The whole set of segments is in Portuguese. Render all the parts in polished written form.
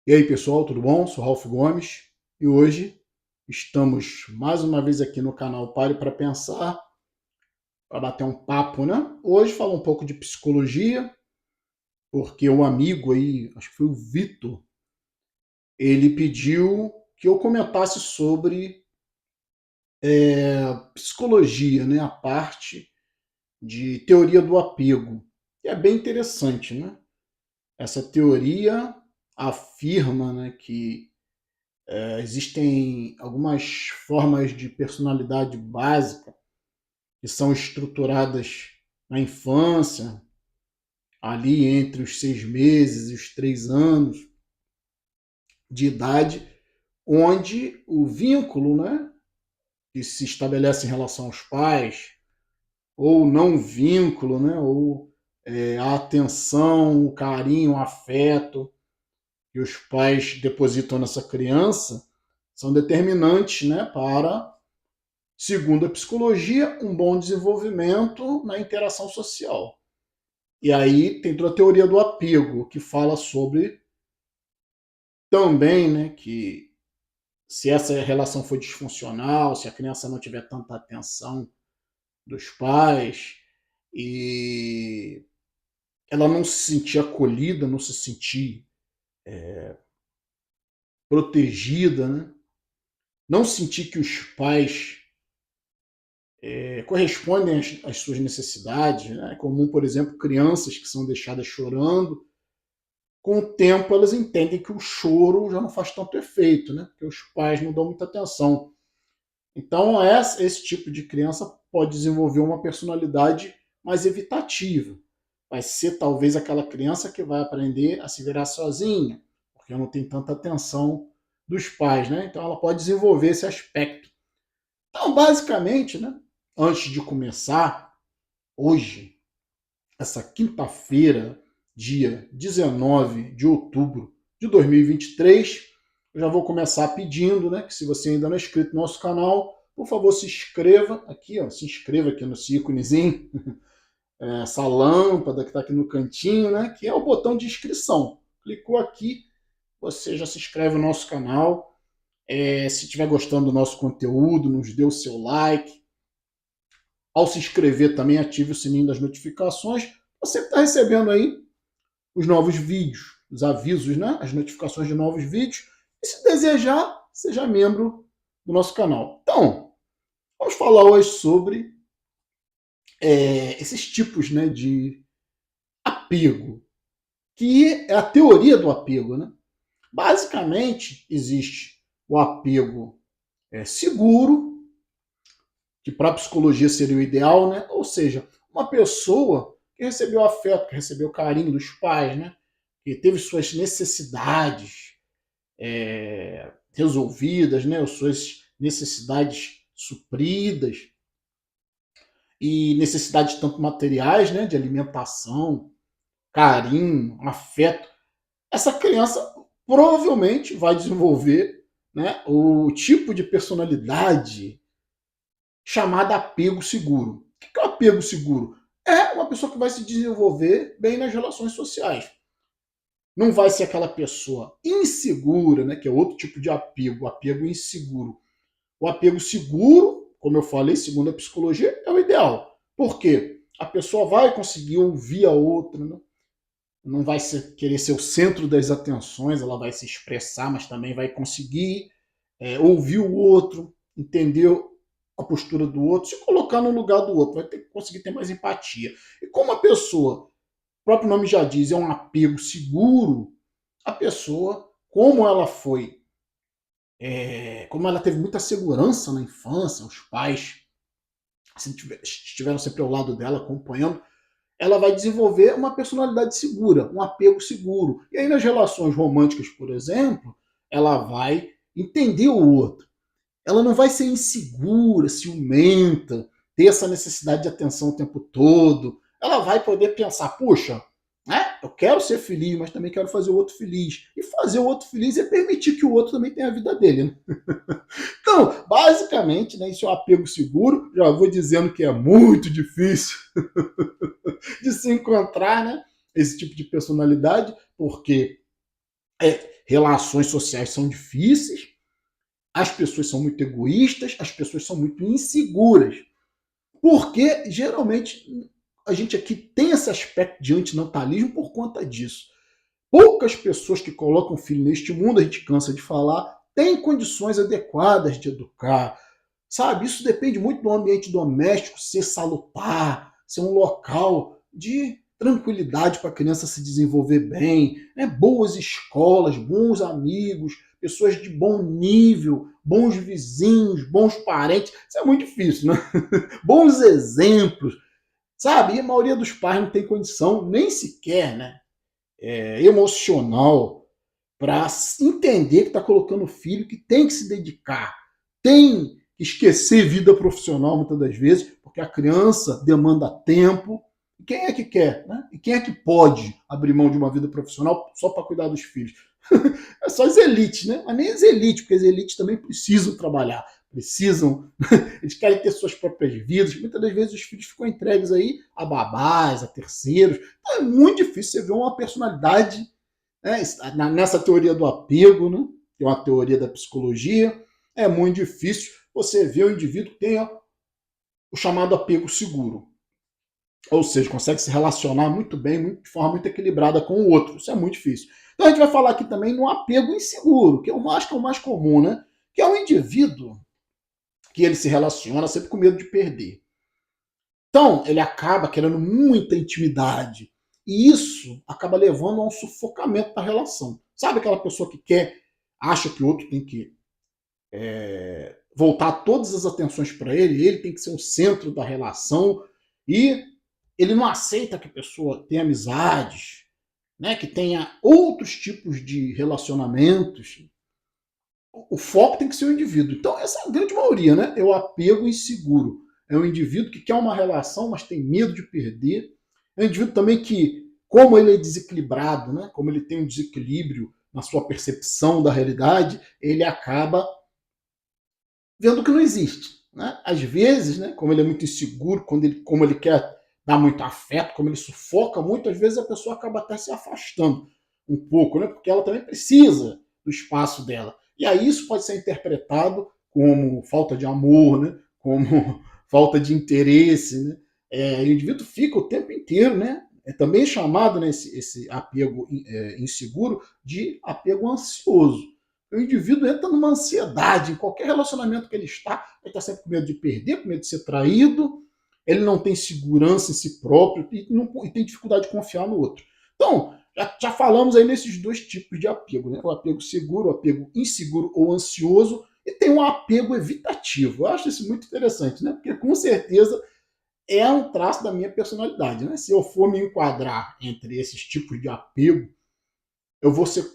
E aí, pessoal, tudo bom? Sou Ralph Gomes e hoje estamos mais uma vez aqui no canal Pare para Pensar, para bater um papo, né? Hoje falo um pouco de psicologia, porque um amigo aí, acho que foi o Vitor, ele pediu que eu comentasse sobre psicologia, né? A parte de teoria do apego, que é bem interessante, né? Essa teoria afirma, né, que existem algumas formas de personalidade básica que são estruturadas na infância, ali entre os 6 meses e os 3 anos de idade, onde o vínculo, né, que se estabelece em relação aos pais, ou não vínculo, né, ou a atenção, o carinho, o afeto que os pais depositam nessa criança, são determinantes, né, para, segundo a psicologia, um bom desenvolvimento na interação social. E aí tem toda a teoria do apego, que fala sobre também, né, que se essa relação for disfuncional, se a criança não tiver tanta atenção dos pais e ela não se sentir acolhida, não se sentir protegida, né? Não sentir que os pais correspondem às suas necessidades. Né? É comum, por exemplo, crianças que são deixadas chorando, com o tempo elas entendem que o choro já não faz tanto efeito, né? Porque os pais não dão muita atenção. Então, esse tipo de criança pode desenvolver uma personalidade mais evitativa. Vai ser talvez aquela criança que vai aprender a se virar sozinha, porque não tem tanta atenção dos pais, né? Então, ela pode desenvolver esse aspecto. Então, basicamente, né, antes de começar, hoje, essa quinta-feira, dia 19 de outubro de 2023, eu já vou começar pedindo, né, que se você ainda não é inscrito no nosso canal, por favor, se inscreva aqui, ó, se inscreva aqui no íconezinho, essa lâmpada que está aqui no cantinho, né, que é o botão de inscrição. Clicou aqui, você já se inscreve no nosso canal. Se estiver gostando do nosso conteúdo, nos dê o seu like. Ao se inscrever também ative o sininho das notificações. Você está recebendo aí os novos vídeos, os avisos, né? As notificações de novos vídeos. E se desejar, seja membro do nosso canal. Então, vamos falar hoje sobre esses tipos, né, de apego, que é a teoria do apego. Né? Basicamente, existe o apego seguro, que para a psicologia seria o ideal, né? Ou seja, uma pessoa que recebeu afeto, que recebeu carinho dos pais, né? Que teve suas necessidades resolvidas, né? As suas necessidades supridas e necessidades tanto materiais, né? De alimentação, carinho, afeto. Essa criança provavelmente vai desenvolver, né, o tipo de personalidade chamada apego seguro. O que é o apego seguro? É uma pessoa que vai se desenvolver bem nas relações sociais. Não vai ser aquela pessoa insegura, né, que é outro tipo de apego, o apego inseguro. O apego seguro, como eu falei, segundo a psicologia, é o ideal. Por quê? A pessoa vai conseguir ouvir a outra, né? Não vai querer ser o centro das atenções, ela vai se expressar, mas também vai conseguir ouvir o outro, entender a postura do outro, se colocar no lugar do outro, vai conseguir ter mais empatia. E como a pessoa, o próprio nome já diz, é um apego seguro, a pessoa, como ela foi, como ela teve muita segurança na infância, os pais estiveram sempre ao lado dela, acompanhando, ela vai desenvolver uma personalidade segura, um apego seguro. E aí nas relações românticas, por exemplo, ela vai entender o outro. Ela não vai ser insegura, ciumenta, ter essa necessidade de atenção o tempo todo. Ela vai poder pensar, puxa, né, eu quero ser feliz, mas também quero fazer o outro feliz. E fazer o outro feliz é permitir que o outro também tenha a vida dele. Né? Então, basicamente, né, isso é um apego seguro. Já vou dizendo que é muito difícil de se encontrar, né, esse tipo de personalidade, porque Relações sociais são difíceis, as pessoas são muito egoístas, as pessoas são muito inseguras. Porque, geralmente, a gente aqui tem esse aspecto de antinatalismo por conta disso. Poucas pessoas que colocam filho neste mundo, a gente cansa de falar, têm condições adequadas de educar. Sabe, isso depende muito do ambiente doméstico ser salutar, ser um local de tranquilidade para a criança se desenvolver bem, né? Boas escolas, bons amigos, pessoas de bom nível, bons vizinhos, bons parentes. Isso é muito difícil, né? Bons exemplos, sabe? E a maioria dos pais não tem condição nem sequer, né, emocional para entender que está colocando o filho que tem que se dedicar, tem que esquecer vida profissional muitas das vezes, porque a criança demanda tempo. E quem é que quer? Né? E quem é que pode abrir mão de uma vida profissional só para cuidar dos filhos? É só as elites, né? Mas nem as elites, porque as elites também precisam trabalhar, precisam, eles querem ter suas próprias vidas. Muitas das vezes os filhos ficam entregues aí a babás, a terceiros. Então é muito difícil você ver uma personalidade, né, nessa teoria do apego, né, que é uma teoria da psicologia. É muito difícil você ver o indivíduo que tenha o chamado apego seguro. Ou seja, consegue se relacionar muito bem, de forma muito equilibrada com o outro. Isso é muito difícil. Então a gente vai falar aqui também no apego inseguro, que é o mais comum, né? Que é um indivíduo que ele se relaciona sempre com medo de perder. Então, ele acaba querendo muita intimidade. E isso acaba levando a um sufocamento da relação. Sabe aquela pessoa que acha que o outro tem que voltar todas as atenções para ele tem que ser o centro da relação, e ele não aceita que a pessoa tenha amizades, né, que tenha outros tipos de relacionamentos. O foco tem que ser o indivíduo. Então, essa é a grande maioria, né? É o apego inseguro. É um indivíduo que quer uma relação, mas tem medo de perder. É um indivíduo também que, como ele é desequilibrado, né? Como ele tem um desequilíbrio na sua percepção da realidade, ele acaba vendo que não existe. Né? Às vezes, né, como ele é muito inseguro, como ele quer dar muito afeto, como ele sufoca muito, às vezes a pessoa acaba até se afastando um pouco, né? Porque ela também precisa do espaço dela. E aí isso pode ser interpretado como falta de amor, né? Como falta de interesse. Né? O indivíduo fica o tempo inteiro, né? É também chamado, né, esse apego inseguro de apego ansioso. O indivíduo entra numa ansiedade em qualquer relacionamento que ele está sempre com medo de perder, com medo de ser traído, ele não tem segurança em si próprio e tem dificuldade de confiar no outro. Então, já falamos aí nesses dois tipos de apego, né? O apego seguro, o apego inseguro ou ansioso, e tem um apego evitativo. Eu acho isso muito interessante, né? Porque com certeza é um traço da minha personalidade, né? Se eu for me enquadrar entre esses tipos de apego, eu vou ser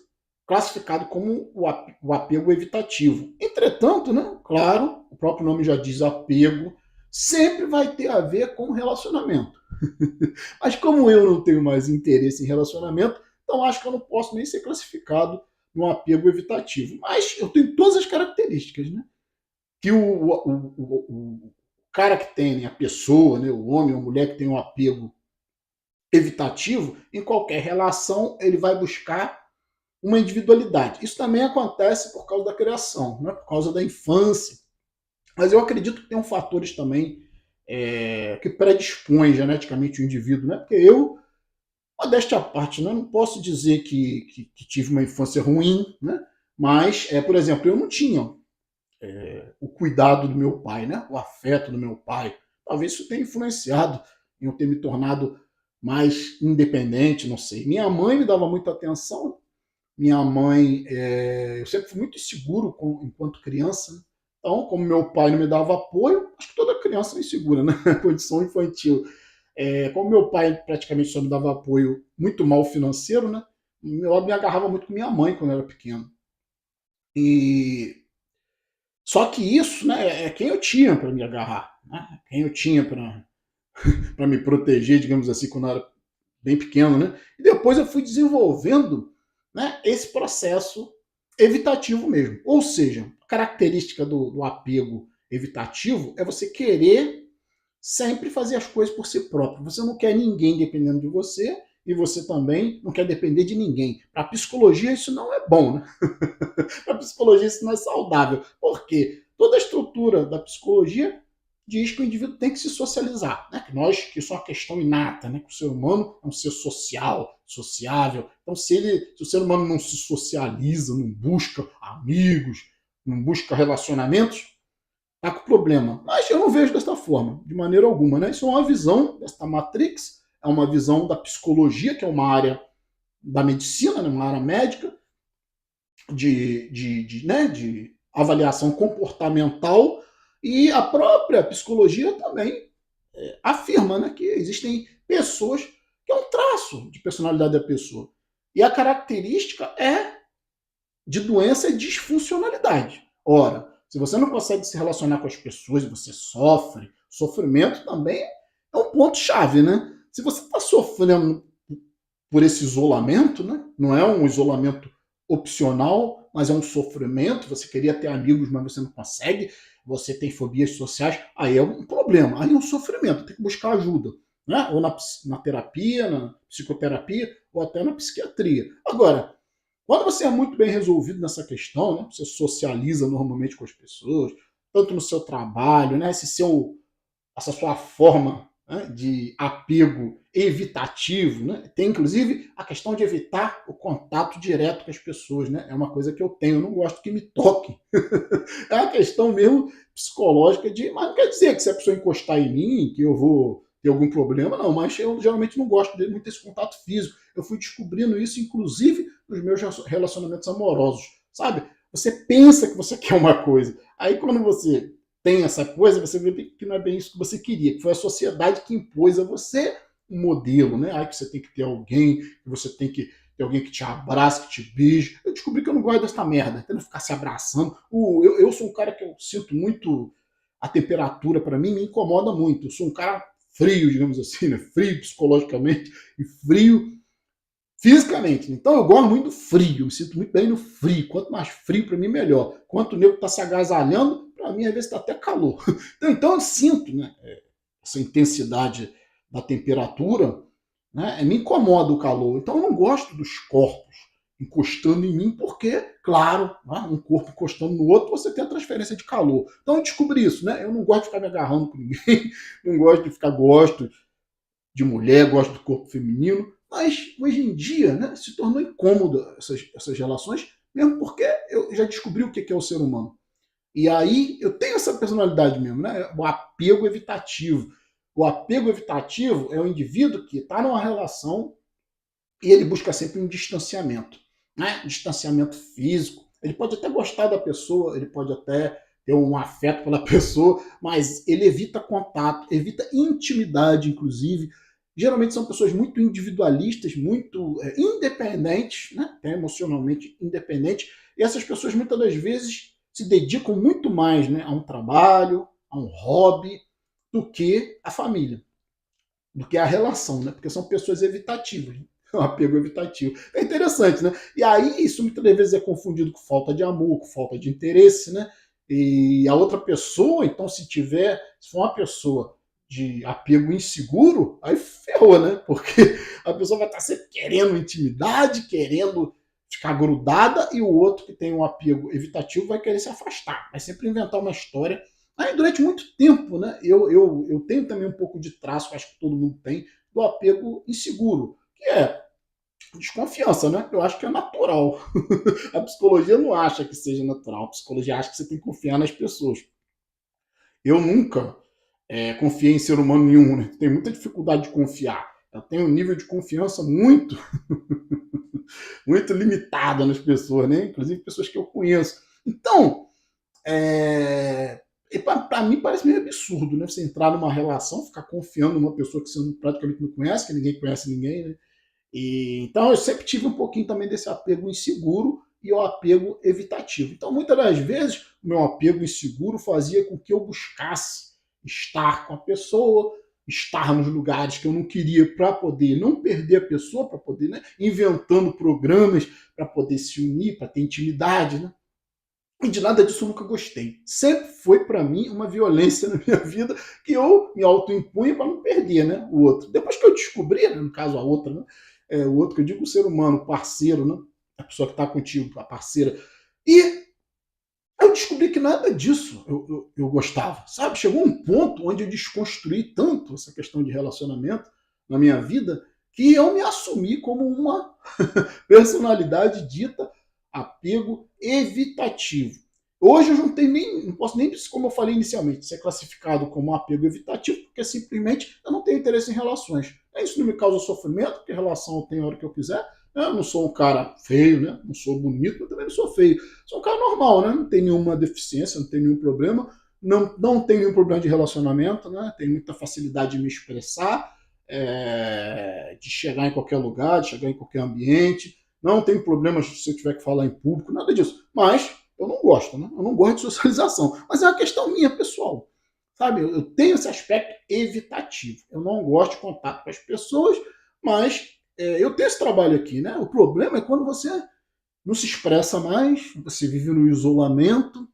classificado como o apego evitativo. Entretanto, né, claro, o próprio nome já diz apego, sempre vai ter a ver com relacionamento. Mas como eu não tenho mais interesse em relacionamento, então acho que eu não posso nem ser classificado no apego evitativo. Mas eu tenho todas as características, né? Que o cara que tem, né, a pessoa, né, o homem ou a mulher que tem um apego evitativo, em qualquer relação ele vai buscar uma individualidade. Isso também acontece por causa da criação, né? Por causa da infância. Mas eu acredito que tem fatores também que predispõem geneticamente o indivíduo, né? Porque eu, modéstia à parte, né, não posso dizer que tive uma infância ruim, né? Mas, por exemplo, eu não tinha o cuidado do meu pai, né? O afeto do meu pai. Talvez isso tenha influenciado em eu ter me tornado mais independente, não sei. Minha mãe me dava muita atenção. Minha mãe, eu sempre fui muito inseguro enquanto criança. Né? Então, como meu pai não me dava apoio, acho que toda criança é insegura, né? Condição infantil. Como meu pai praticamente só me dava apoio muito mal financeiro, né? Eu me agarrava muito com minha mãe quando eu era pequeno. E só que isso, né, é quem eu tinha para me agarrar, né? Quem eu tinha para me proteger, digamos assim, quando eu era bem pequeno, né? E depois eu fui desenvolvendo, né, esse processo evitativo mesmo. Ou seja, a característica do apego evitativo é você querer sempre fazer as coisas por si próprio. Você não quer ninguém dependendo de você e você também não quer depender de ninguém. Para a psicologia isso não é bom, né? Para a psicologia isso não é saudável. Por quê? Toda a estrutura da psicologia diz que o indivíduo tem que se socializar, né? Que isso é uma questão inata, né? Que o ser humano é um ser social, sociável. Então, se o ser humano não se socializa, não busca amigos, não busca relacionamentos, tá com problema. Mas eu não vejo desta forma, de maneira alguma, né? Isso é uma visão desta Matrix, é uma visão da psicologia, que é uma área da medicina, né? Uma área médica, de avaliação comportamental, e a própria psicologia também afirma, né, que existem pessoas que é um traço de personalidade da pessoa. E a característica é de doença e disfuncionalidade. Ora, se você não consegue se relacionar com as pessoas e você sofre, sofrimento também é um ponto-chave, né? Se você está sofrendo por esse isolamento, né? Não é um isolamento opcional, mas é um sofrimento. Você queria ter amigos, mas você não consegue. Você tem fobias sociais, aí é um problema, aí é um sofrimento. Tem que buscar ajuda, né? Ou na terapia, na psicoterapia, ou até na psiquiatria. Agora, quando você é muito bem resolvido nessa questão, né? Você socializa normalmente com as pessoas, tanto no seu trabalho, né? Essa sua forma, né, de apego evitativo, né? Tem inclusive a questão de evitar o contato direto com as pessoas, né? É uma coisa que eu tenho, eu não gosto que me toquem. É uma questão mesmo psicológica mas não quer dizer que se a pessoa encostar em mim, que eu vou ter algum problema, não, mas eu geralmente não gosto de muito desse contato físico. Eu fui descobrindo isso, inclusive, nos meus relacionamentos amorosos, sabe? Você pensa que você quer uma coisa, aí quando você tem essa coisa, você vê que não é bem isso que você queria, que foi a sociedade que impôs a você um modelo, né? Aí que você tem que ter alguém, que você tem que ter alguém que te abraça, que te beija. Eu descobri que eu não gosto dessa merda, tendo ficar se abraçando. Eu sou um cara que eu sinto muito a temperatura, para mim, me incomoda muito. Eu sou um cara frio, digamos assim, né? Frio psicologicamente e frio fisicamente. Então eu gosto muito do frio, me sinto muito bem no frio. Quanto mais frio, para mim, melhor. Quanto o nego está se agasalhando, para mim, às vezes está até calor. Então eu sinto, né, essa intensidade da temperatura, né, me incomoda o calor. Então eu não gosto dos corpos encostando em mim, porque, claro, né, um corpo encostando no outro, você tem a transferência de calor. Então eu descobri isso, né? Eu não gosto de ficar me agarrando com ninguém, não gosto de ficar, gosto de mulher, gosto do corpo feminino, mas hoje em dia, né, se tornou incômodo essas relações, mesmo porque eu já descobri o que é o ser humano. E aí eu tenho essa personalidade mesmo, né? O apego evitativo. O apego evitativo é o indivíduo que está numa relação e ele busca sempre um distanciamento, né? Distanciamento físico. Ele pode até gostar da pessoa, ele pode até ter um afeto pela pessoa, mas ele evita contato, evita intimidade, inclusive. Geralmente são pessoas muito individualistas, muito independentes, né? Até emocionalmente independentes, e essas pessoas muitas das vezes se dedicam muito mais, né, a um trabalho, a um hobby, do que a família, do que a relação, né? Porque são pessoas evitativas. Né? Um apego evitativo. É interessante, né? E aí isso muitas vezes é confundido com falta de amor, com falta de interesse, né? E a outra pessoa, então, se for uma pessoa de apego inseguro, aí ferrou, né? Porque a pessoa vai estar sempre querendo intimidade, querendo ficar grudada, e o outro que tem um apego evitativo vai querer se afastar, vai sempre inventar uma história. Aí, durante muito tempo, né, eu tenho também um pouco de traço, acho que todo mundo tem, do apego inseguro, que é desconfiança, né? Eu acho que é natural. A psicologia não acha que seja natural, a psicologia acha que você tem que confiar nas pessoas. Eu nunca confiei em ser humano nenhum, né? Tenho muita dificuldade de confiar. Eu tenho um nível de confiança muito, muito limitado nas pessoas, né? Inclusive pessoas que eu conheço. Então, para mim parece meio absurdo, né? Você entrar numa relação, ficar confiando numa pessoa que você praticamente não conhece, que ninguém conhece ninguém, né? Então eu sempre tive um pouquinho também desse apego inseguro e o apego evitativo. Então muitas das vezes o meu apego inseguro fazia com que eu buscasse estar com a pessoa, estar nos lugares que eu não queria para poder não perder a pessoa, para poder, né, inventando programas para poder se unir, para ter intimidade, né? E de nada disso eu nunca gostei. Sempre foi para mim uma violência na minha vida que eu me autoimpunha para não perder, né, o outro. Depois que eu descobri, né, no caso a outra, né, O outro que eu digo, o ser humano, o parceiro, né? A pessoa que está contigo, a parceira. E eu descobri que nada disso eu gostava, sabe? Chegou um ponto onde eu desconstruí tanto essa questão de relacionamento na minha vida que eu me assumi como uma personalidade dita apego evitativo. Hoje eu não posso nem, como eu falei inicialmente, ser classificado como um apego evitativo, porque simplesmente eu não tenho interesse em relações. Isso não me causa sofrimento, porque relação eu tenho a hora que eu quiser. Eu não sou um cara feio, né? Não sou bonito, mas também não sou feio. Sou um cara normal, né? Não tenho nenhuma deficiência, não tenho nenhum problema. Não tenho nenhum problema de relacionamento, né? Tenho muita facilidade de me expressar, de chegar em qualquer lugar, de chegar em qualquer ambiente. Não tenho problemas se eu tiver que falar em público, nada disso. Mas eu não gosto, né? Eu não gosto de socialização. Mas é uma questão minha, pessoal. Sabe? Eu tenho esse aspecto evitativo. Eu não gosto de contato com as pessoas, mas eu tenho esse trabalho aqui, né? O problema é quando você não se expressa mais, você vive no isolamento.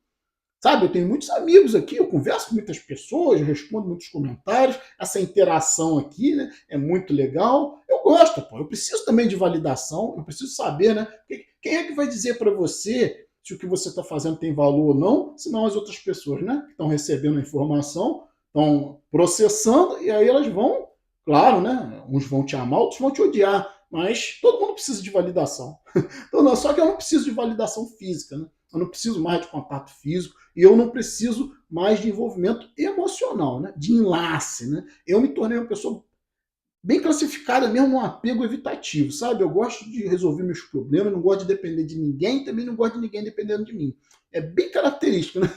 Sabe, eu tenho muitos amigos aqui, eu converso com muitas pessoas, eu respondo muitos comentários, essa interação aqui, né, é muito legal. Eu gosto, pô, eu preciso também de validação, eu preciso saber, né, quem é que vai dizer para você se o que você está fazendo tem valor ou não, se não as outras pessoas, né, que estão recebendo a informação, estão processando e aí elas vão, claro, né, uns vão te amar, outros vão te odiar, mas todo mundo precisa de validação. Então, não, só que eu não preciso de validação física, né? Eu não preciso mais de contato físico e eu não preciso mais de envolvimento emocional, né? De enlace. Né? Eu me tornei uma pessoa bem classificada mesmo no apego evitativo, sabe? Eu gosto de resolver meus problemas, não gosto de depender de ninguém, também não gosto de ninguém dependendo de mim. É bem característico, né?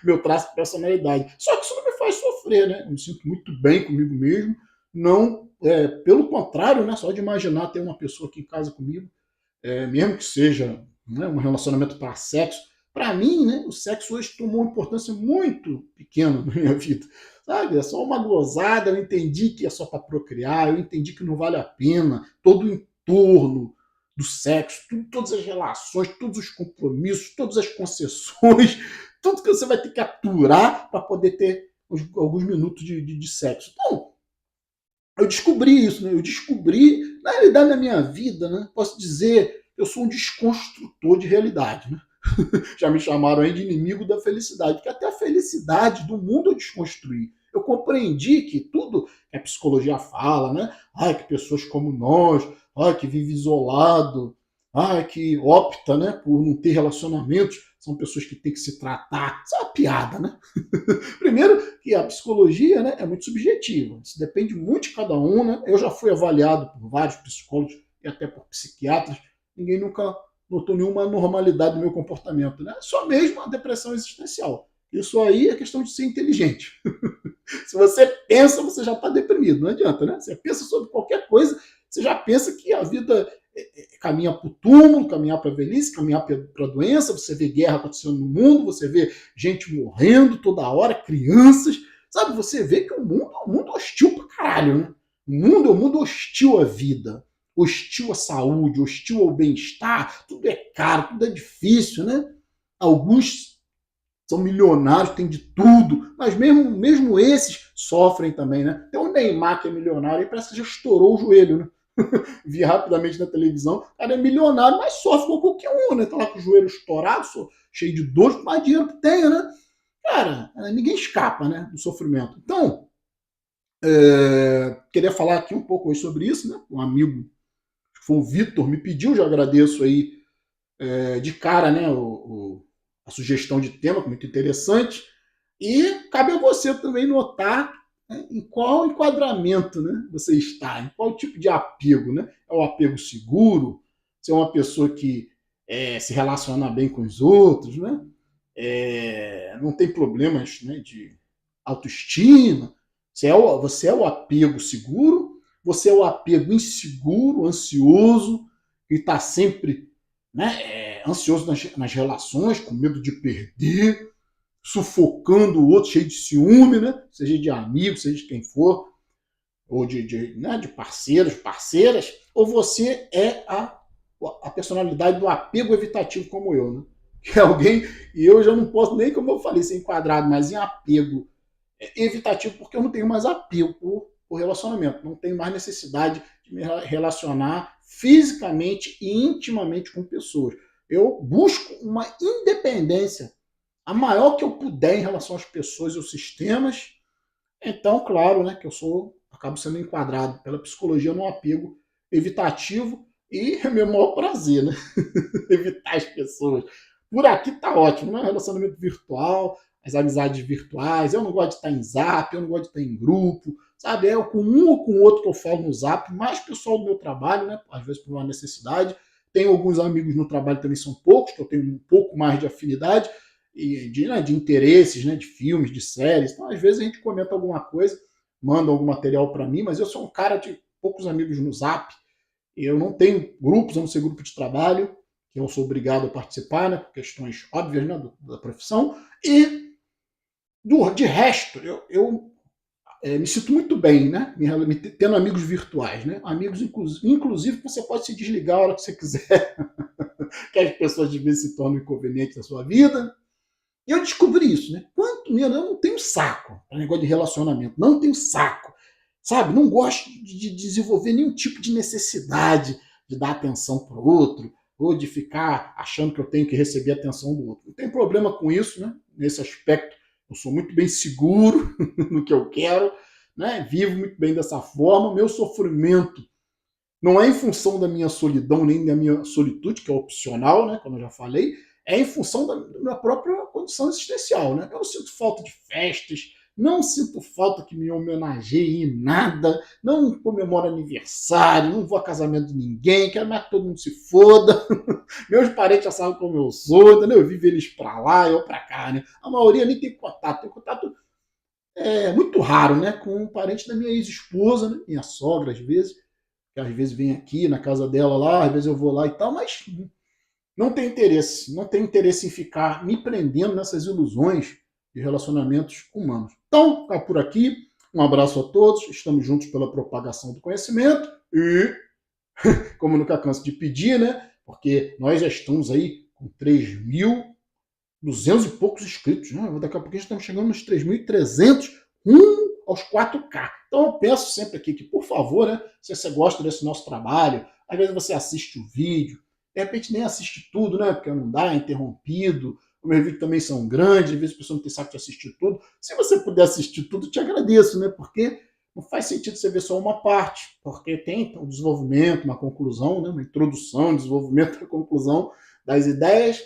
Meu traço de personalidade. Só que isso não me faz sofrer, né? Eu me sinto muito bem comigo mesmo. Não, pelo contrário, né? Só de imaginar ter uma pessoa aqui em casa comigo, mesmo que seja, né, um relacionamento para sexo, para mim, né, o sexo hoje tomou uma importância muito pequena na minha vida. Sabe? É só uma gozada, eu entendi que é só para procriar, eu entendi que não vale a pena, todo o entorno do sexo, todas as relações, todos os compromissos, todas as concessões, tudo que você vai ter que aturar para poder ter alguns minutos de sexo. Então, eu descobri isso, né? Eu descobri, na realidade, na minha vida, né? Posso dizer, eu sou um desconstrutor de realidade, né? Já me chamaram aí de inimigo da felicidade, porque até a felicidade do mundo eu desconstruí. Eu compreendi que tudo que a psicologia fala, né? Ai, que pessoas como nós, ai, que vive isolado, ai, que opta, né, por não ter relacionamentos, são pessoas que têm que se tratar. Isso é uma piada, né? Primeiro, que a psicologia, né, é muito subjetiva. Isso depende muito de cada um. Né? Eu já fui avaliado por vários psicólogos e até por psiquiatras. Ninguém nunca notou nenhuma anormalidade no meu comportamento. Né? Só mesmo a depressão existencial. Isso aí é questão de ser inteligente. Se você pensa, você já está deprimido. Não adianta, né? Você pensa sobre qualquer coisa, você já pensa que a vida caminha para o túmulo, caminhar para a velhice, caminhar para a doença, você vê guerra acontecendo no mundo, você vê gente morrendo toda hora, crianças, sabe? Você vê que o mundo é um mundo hostil pra caralho, né? O mundo é um mundo hostil à vida, hostil à saúde, hostil ao bem-estar, tudo é caro, tudo é difícil, né? Alguns são milionários, tem de tudo, mas mesmo esses sofrem também, né? Tem o Neymar que é milionário e parece que já estourou o joelho, né? Vi rapidamente na televisão, o cara é milionário, mas sofre com qualquer um, né? Tá lá com o joelho estourado, cheio de dor, mais dinheiro que tenha, né? Cara, ninguém escapa, né, do sofrimento. Então, queria falar aqui um pouco aí sobre isso, né? Um amigo, que foi o Vitor, me pediu, já agradeço aí de cara, né, a sugestão de tema, que é muito interessante. E cabe a você também notar, né, em qual enquadramento, né, você está, em qual tipo de apego. Né? É o apego seguro? Você é uma pessoa que se relaciona bem com os outros, né? Não tem problemas, né, de autoestima? Você é o apego seguro? Você é o apego inseguro, ansioso, que está sempre, né, ansioso nas relações, com medo de perder, sufocando o outro, cheio de ciúme, né? Seja de amigo, seja de quem for, ou de parceiros, parceiras, ou você é a personalidade do apego evitativo como eu, né? Que é alguém, e eu já não posso nem, como eu falei, ser enquadrado, mas em apego evitativo, porque eu não tenho mais apego por relacionamento, não tenho mais necessidade de me relacionar fisicamente e intimamente com pessoas. Eu busco uma independência a maior que eu puder em relação às pessoas e aos sistemas. Então, claro, né, que acabo sendo enquadrado pela psicologia no apego evitativo e é meu maior prazer, né? Evitar as pessoas. Por aqui tá ótimo, né? Relacionamento virtual, as amizades virtuais. Eu não gosto de estar em zap, eu não gosto de estar em grupo, sabe? É com um ou com o outro que eu falo no zap, mais pessoal do meu trabalho, né? Às vezes por uma necessidade. Tenho alguns amigos no trabalho também, são poucos, que eu tenho um pouco mais de afinidade e de interesses, né? De filmes, de séries. Então, às vezes a gente comenta alguma coisa, manda algum material para mim, mas eu sou um cara de poucos amigos no zap. Eu não tenho grupos, a não ser grupo de trabalho, que eu sou obrigado a participar, né, por questões óbvias, né, da profissão. E, de resto, eu me sinto muito bem, né, tendo amigos virtuais. Né, amigos, inclusive, que você pode se desligar a hora que você quiser, que as pessoas de vez se tornam inconvenientes na sua vida. E eu descobri isso. Né, quanto menos, eu não tenho saco para negócio de relacionamento, não tenho saco. Sabe, não gosto de desenvolver nenhum tipo de necessidade de dar atenção para o outro, ou de ficar achando que eu tenho que receber a atenção do outro. Não tem problema com isso, né? Nesse aspecto, eu sou muito bem seguro no que eu quero, né? Vivo muito bem dessa forma. Meu sofrimento não é em função da minha solidão nem da minha solitude, que é opcional, né? Como eu já falei, é em função da minha própria condição existencial, né? Eu não sinto falta de festas, não sinto falta que me homenageie em nada, não comemoro aniversário, não vou a casamento de ninguém, quero mais que todo mundo se foda. Meus parentes já sabem como eu sou, entendeu? Eu vivo eles pra lá, eu pra cá, né? A maioria nem tem contato muito raro, né? Com um parente da minha ex-esposa, né? Minha sogra, às vezes, que às vezes vem aqui na casa dela lá, às vezes eu vou lá e tal, mas não tem interesse em ficar me prendendo nessas ilusões de relacionamentos humanos. Então, ficar por aqui. Um abraço a todos. Estamos juntos pela propagação do conhecimento e, como nunca canso de pedir, né? Porque nós já estamos aí com 3.200 e poucos inscritos, né? Daqui a pouco estamos chegando nos 3.300, aos 4K. Então eu peço sempre aqui que, por favor, né, se você gosta desse nosso trabalho, às vezes você assiste o vídeo, de repente nem assiste tudo, né, porque não dá, é interrompido, os meus vídeos também são grandes, às vezes a pessoa não tem saco de assistir tudo. Se você puder assistir tudo, te agradeço, né, porque não faz sentido você ver só uma parte, porque tem um desenvolvimento, uma conclusão, né, uma introdução, um desenvolvimento, uma conclusão das ideias.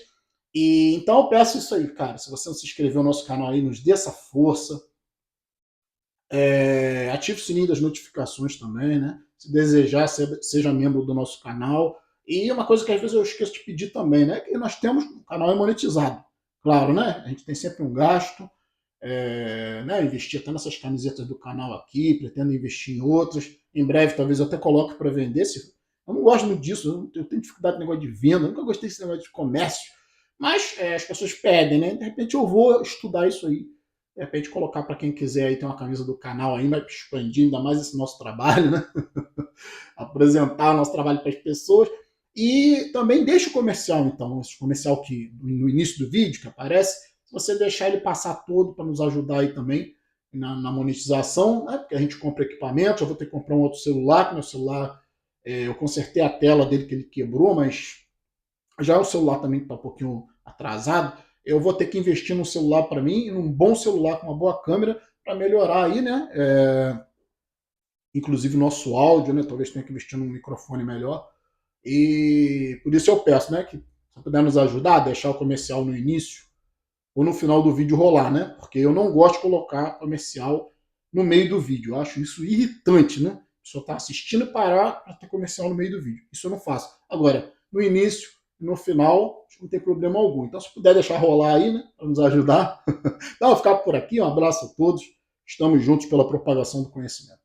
E então eu peço isso aí, cara, se você não se inscreveu no nosso canal aí, nos dê essa força. Ative o sininho das notificações também, né? Se desejar, seja membro do nosso canal. E uma coisa que às vezes eu esqueço de pedir também, né? Que nós temos, o canal é monetizado. Claro, né? A gente tem sempre um gasto. Né? Investir até nessas camisetas do canal aqui, pretendo investir em outras. Em breve, talvez eu até coloque para vender. Eu não gosto muito disso, eu tenho dificuldade com negócio de venda, eu nunca gostei desse negócio de comércio. Mas as pessoas pedem, né? De repente eu vou estudar isso aí. De repente colocar para quem quiser aí ter uma camisa do canal ainda, expandir ainda mais esse nosso trabalho, né? Apresentar o nosso trabalho para as pessoas. E também deixa o comercial, então, esse comercial que no início do vídeo que aparece, se você deixar ele passar todo para nos ajudar aí também na monetização, né? Porque a gente compra equipamento, eu vou ter que comprar um outro celular, que meu celular, eu consertei a tela dele que ele quebrou, mas já o celular também está um pouquinho atrasado. Eu vou ter que investir num celular para mim, num bom celular com uma boa câmera, para melhorar aí, né? Inclusive o nosso áudio, né? Talvez tenha que investir num microfone melhor. E por isso eu peço, né? Que se puder nos ajudar, deixar o comercial no início ou no final do vídeo rolar, né? Porque eu não gosto de colocar comercial no meio do vídeo. Eu acho isso irritante, né? A pessoa está assistindo e parar para ter comercial no meio do vídeo. Isso eu não faço. Agora, no início, no final, acho que não tem problema algum. Então, se puder deixar rolar aí, né? Para nos ajudar. Então, eu vou ficar por aqui. Um abraço a todos. Estamos juntos pela propagação do conhecimento.